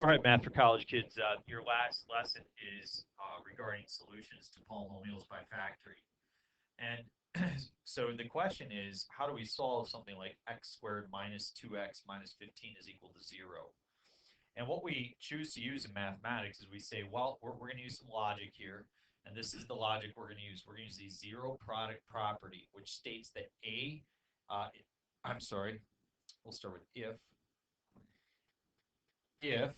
All right, Math for College Kids. Your last lesson is regarding solutions to polynomials by factoring. And so the question is, how do we solve something like x squared minus 2x minus 15 is equal to 0? And what we choose to use in mathematics is we say, well, we're going to use some logic here. And this is the logic we're going to use. We're going to use the zero product property, which states that uh, I'm sorry, we'll start with if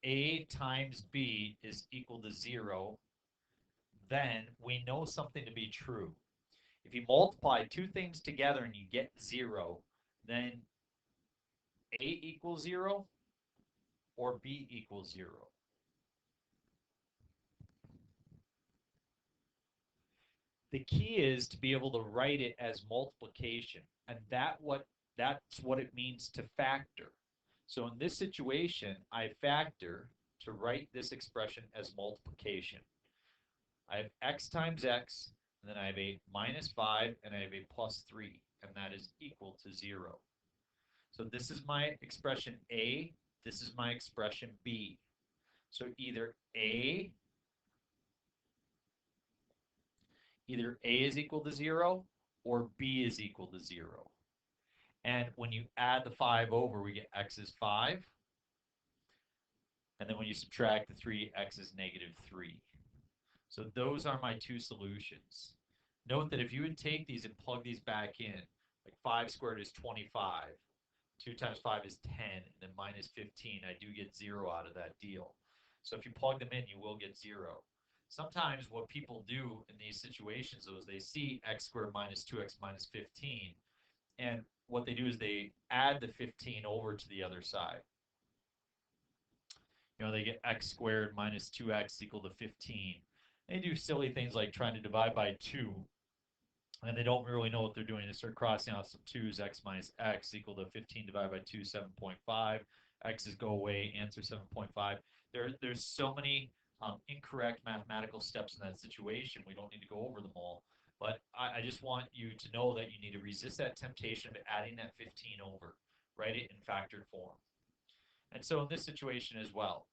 A times B is equal to 0, then we know something to be true. If you multiply two things together and you get 0, then A equals 0 or B equals 0. The key is to be able to write it as multiplication, and that's what it means to factor. So in this situation, I factor to write this expression as multiplication. I have x times x, and then I have a minus 5, and I have a plus 3, and that is equal to 0. So this is my expression A, this is my expression B. So either A is equal to 0 or B is equal to 0. And when you add the 5 over, we get x is 5. And then when you subtract the 3, x is negative 3. So those are my two solutions. Note that if you would take these and plug these back in, like 5 squared is 25, 2 times 5 is 10, and then minus 15, I do get 0 out of that deal. So if you plug them in, you will get 0. Sometimes what people do in these situations, though, is they see x squared minus 2x minus 15, and what they do is they add the 15 over to the other side. They get x squared minus 2x equal to 15. They do silly things like trying to divide by 2, and they don't really know what they're doing. They start crossing out some 2's, x minus x equal to 15 divided by 2, 7.5. X's go away, answer 7.5. There's so many incorrect mathematical steps in that situation. We don't need to go over them all. But I just want you to know that you need to resist that temptation of adding that 15 over. Write it in factored form. And so in this situation as well,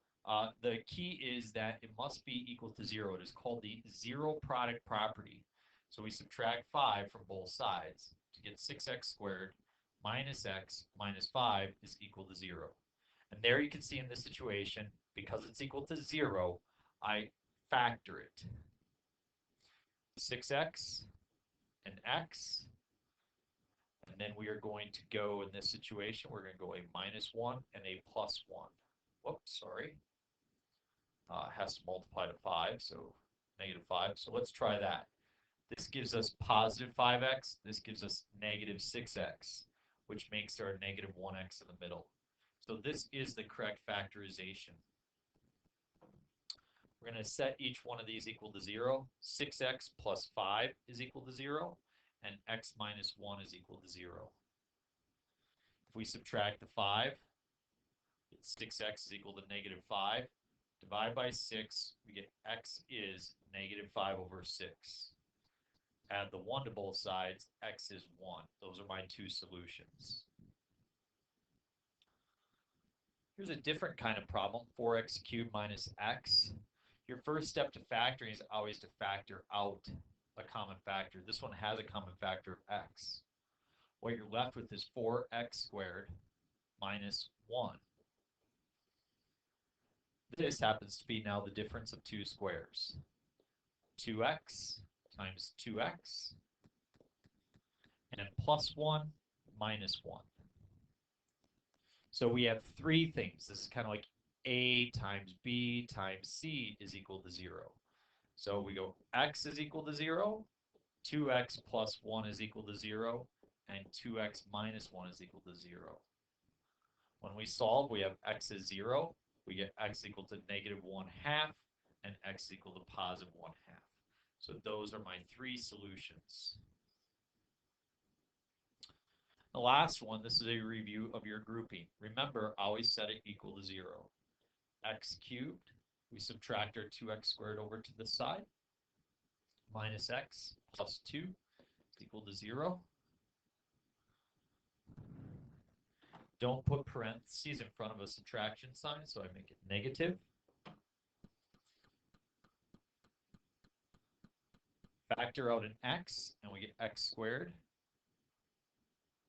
the key is that it must be equal to 0. It is called the zero product property. So we subtract 5 from both sides to get 6x squared minus x minus 5 is equal to 0. And there you can see in this situation, because it's equal to 0, I factor it. 6x and x. And then we are going to go, in this situation, we're going to go a minus 1 and a plus 1. Whoops, sorry. Has to multiply to 5, so negative 5. So let's try that. This gives us positive 5x. This gives us negative 6x, which makes our negative 1x in the middle. So this is the correct factorization. We're going to set each one of these equal to 0. 6x plus 5 is equal to 0, and x minus 1 is equal to 0. If we subtract the 5, 6x is equal to negative 5. Divide by 6, we get x is negative 5 over 6. Add the 1 to both sides, x is 1. Those are my two solutions. Here's a different kind of problem, 4x cubed minus x. Your first step to factoring is always to factor out a common factor. This one has a common factor of x. What you're left with is 4x squared minus 1. This happens to be now the difference of two squares. 2x times 2x, and plus 1 minus 1. So we have three things. This is kind of like A times B times C is equal to 0. So we go x is equal to 0, 2x plus 1 is equal to 0, and 2x minus 1 is equal to 0. When we solve, we have x is 0. We get x equal to negative 1/2 and x equal to positive 1/2. So those are my three solutions. The last one, this is a review of your grouping. Remember, always set it equal to 0. X cubed, we subtract our 2x squared over to the side. Minus x plus 2 is equal to 0. Don't put parentheses in front of a subtraction sign, so I make it negative. Factor out an x, and we get x squared.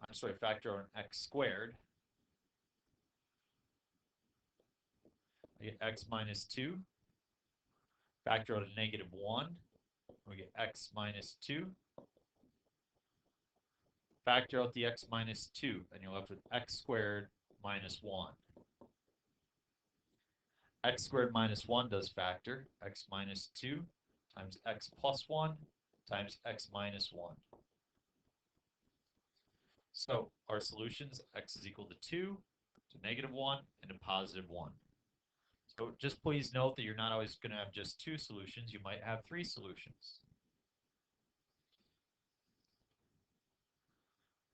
I'm sorry, factor out an x squared. I get x minus 2. Factor out a negative 1. We get x minus 2. Factor out the x minus 2, and you're left with x squared minus 1. X squared minus 1 does factor. X minus 2 times x plus 1 times x minus 1. So our solutions, x is equal to 2, to negative 1, and to positive 1. So just please note that you're not always going to have just 2 solutions. You might have 3 solutions.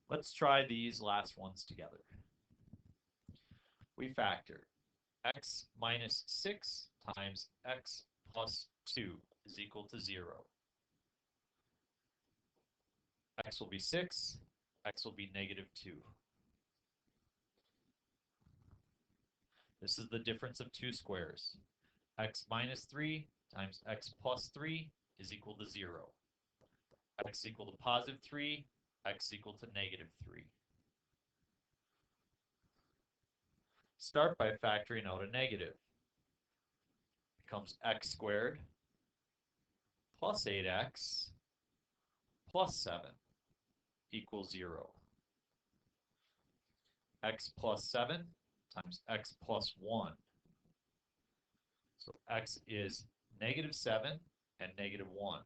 Let's try these last ones together. We factor x minus 6 times x plus 2 is equal to 0. X will be 6, x will be negative 2. This is the difference of 2 squares. X minus 3 times x plus 3 is equal to 0. X equal to positive 3, x equal to negative 3. Start by factoring out a negative. Becomes x squared plus 8x plus 7 equals 0. X plus 7 times x plus 1. So x is negative 7 and negative 1.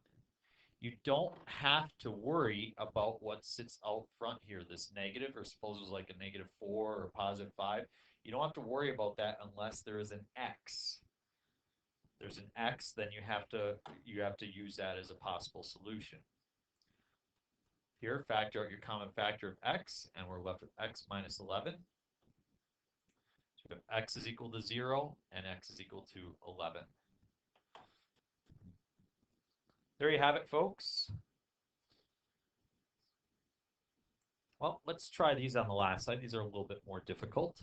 You don't have to worry about what sits out front here, this negative, or suppose it was like a negative 4 or positive 5. You don't have to worry about that unless there is an x. If there's an x, then you have to use that as a possible solution. Here, factor out your common factor of x, and we're left with x minus 11. So we have x is equal to 0, and x is equal to 11. There you have it, folks. Well, let's try these on the last side. These are a little bit more difficult.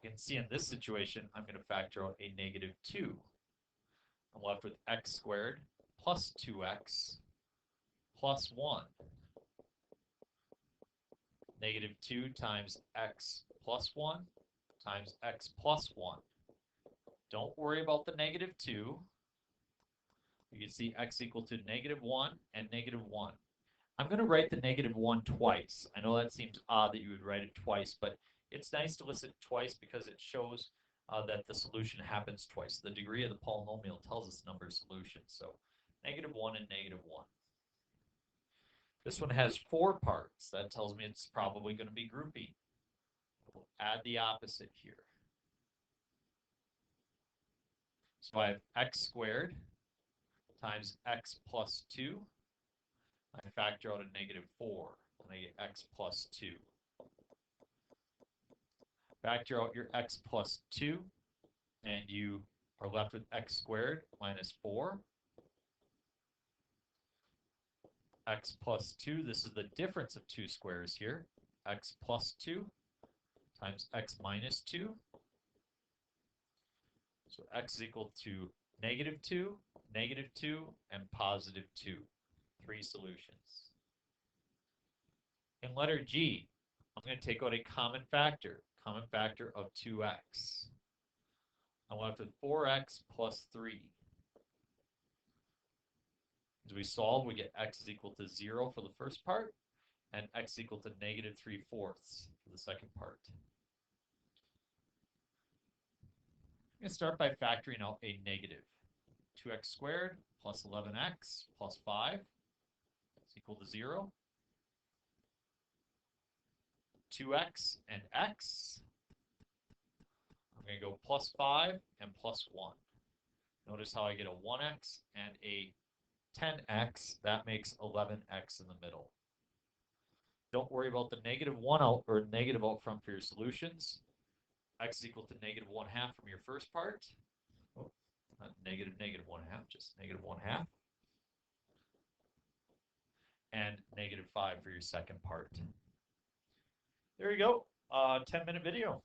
You can see in this situation, I'm going to factor out a negative 2. I'm left with x squared plus 2x plus 1. Negative 2 times x plus 1 times x plus 1. Don't worry about the negative 2. You can see x equal to negative 1 and negative 1. I'm going to write the negative 1 twice. I know that seems odd that you would write it twice, but it's nice to list it twice because it shows that the solution happens twice. The degree of the polynomial tells us the number of solutions. So negative 1 and negative 1. This one has 4 parts. That tells me it's probably going to be grouping. We'll add the opposite here. So I have x squared times x plus 2. I factor out a negative 4, and I get x plus 2. Factor out your x plus 2, and you are left with x squared minus 4. X plus 2, this is the difference of 2 squares here. X plus 2 times x minus 2. So x is equal to negative 2, and positive 2. 3 solutions. In letter G, I'm going to take out a common factor of 2x. I'm left with 4x plus 3. As we solve, we get x is equal to 0 for the first part, and x equal to negative 3/4 for the second part. I'm going to start by factoring out a negative. 2x squared plus 11x plus 5 is equal to 0. 2x and x. I'm going to go plus 5 and plus 1. Notice how I get a 1x and a 10x. That makes 11x in the middle. Don't worry about the negative 1 out or negative out front for your solutions. X is equal to negative 1/2 from your first part. Oh, not negative 1/2, just negative 1/2. And negative 5 for your second part. There you go. 10-minute video.